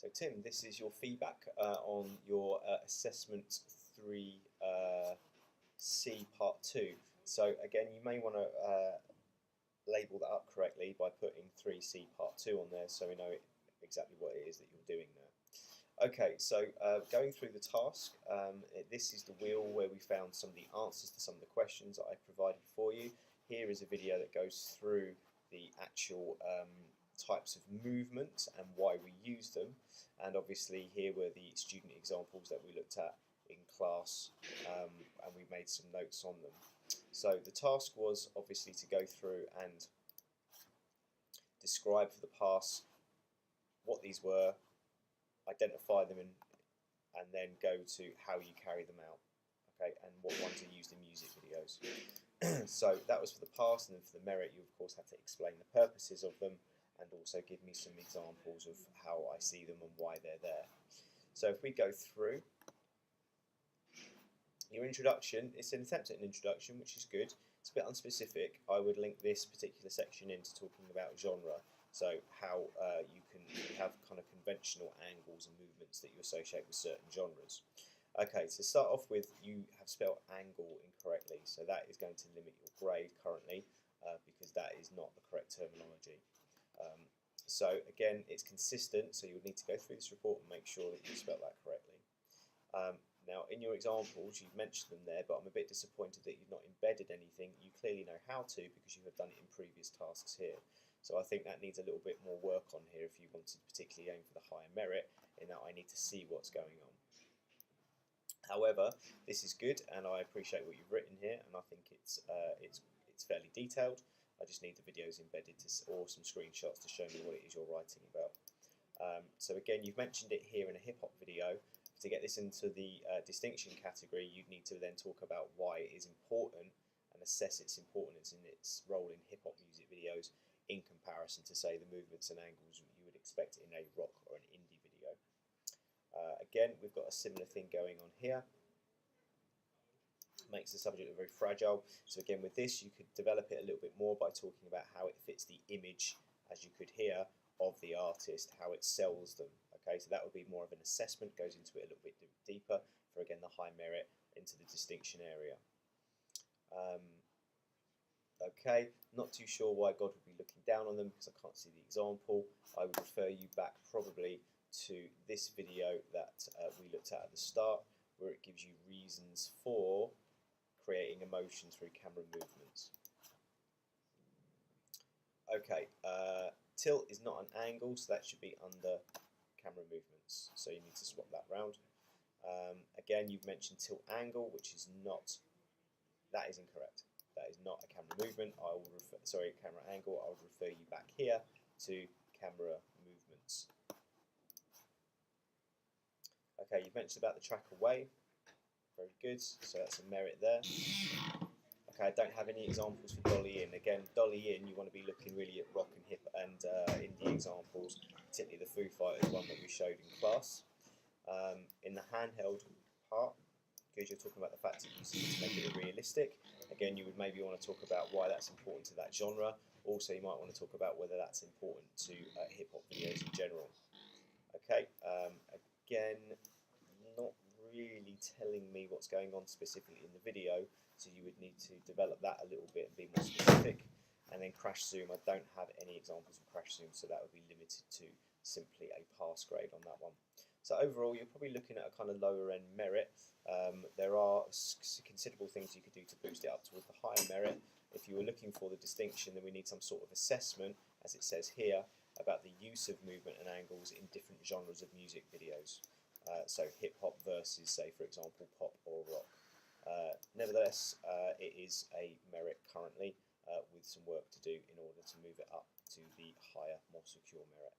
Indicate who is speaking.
Speaker 1: So Tim, this is your feedback on your assessment 3 C part 2. So again, you may want to label that up correctly by putting 3C part 2 on there so we know exactly what it is that you're doing there. Okay, so going through the task, this is the wheel where we found some of the answers to some of the questions that I provided for you. Here is a video that goes through the actual types of movements and why we use them, and obviously here were the student examples that we looked at in class, and we made some notes on them. So the task was obviously to go through and describe for the pass what these were, identify them, and then go to how you carry them out, okay, and what ones are used in music videos. So that was for the pass, and then for the merit you of course have to explain the purposes of them and also give me some examples of how I see them and why they're there. So if we go through your introduction, it's an attempt at an introduction, which is good. It's a bit unspecific. I would link this particular section into talking about genre, so how you can have kind of conventional angles and movements that you associate with certain genres. Okay, to start off with, you have spelled angle incorrectly, so that is going to limit your grade currently because that is not the correct terminology. So again, it's consistent, so you'll need to go through this report and make sure that you spelled that correctly. Now, in your examples, you've mentioned them there, but I'm a bit disappointed that you've not embedded anything. You clearly know how to because you have done it in previous tasks here. So I think that needs a little bit more work on here if you want to particularly aim for the higher merit, in that I need to see what's going on. However, this is good, and I appreciate what you've written here, and I think it's fairly detailed. I just need the videos embedded or some screenshots to show me what it is you're writing about. So again, you've mentioned it here in a hip-hop video. To get this into the distinction category, you'd need to then talk about why it is important and assess its importance in its role in hip-hop music videos in comparison to, say, the movements and angles you would expect in a rock or an indie video. Again, we've got a similar thing going on here. Makes the subject look very fragile. So again, with this, you could develop it a little bit more by talking about how it fits the image, as you could hear, of the artist, how it sells them. Okay, so that would be more of an assessment, goes into it a little bit deeper for, again, the high merit into the distinction area. Okay, not too sure why God would be looking down on them because I can't see the example. I would refer you back probably to this video that we looked at the start, where it gives you reasons for creating emotion through camera movements. Okay, tilt is not an angle, so that should be under camera movements, so you need to swap that round. Again, you've mentioned tilt angle, which is not, that is incorrect. That is not a camera movement. I will refer, sorry, camera angle. I would refer you back here to camera movements. Okay, you've mentioned about the track away. Very good, so that's a merit there. Okay, I don't have any examples for Dolly In. Again, Dolly In, you want to be looking really at rock and hip and indie examples, particularly the Foo Fighters one that we showed in class. In the handheld part, because you're talking about the fact that you need to make it realistic, again, you would maybe want to talk about why that's important to that genre. Also, you might want to talk about whether that's important to hip-hop videos in general. Okay, again, not really telling me what's going on specifically in the video, so you would need to develop that a little bit and be more specific. And then crash zoom, I don't have any examples of crash zoom, so that would be limited to simply a pass grade on that one. So overall, you're probably looking at a kind of lower end merit. There are considerable things you could do to boost it up towards the higher merit. If you were looking for the distinction, then we need some sort of assessment, as it says here, about the use of movement and angles in different genres of music videos. So hip-hop versus, say, for example, pop or rock. Nevertheless, it is a merit currently with some work to do in order to move it up to the higher, more secure merit.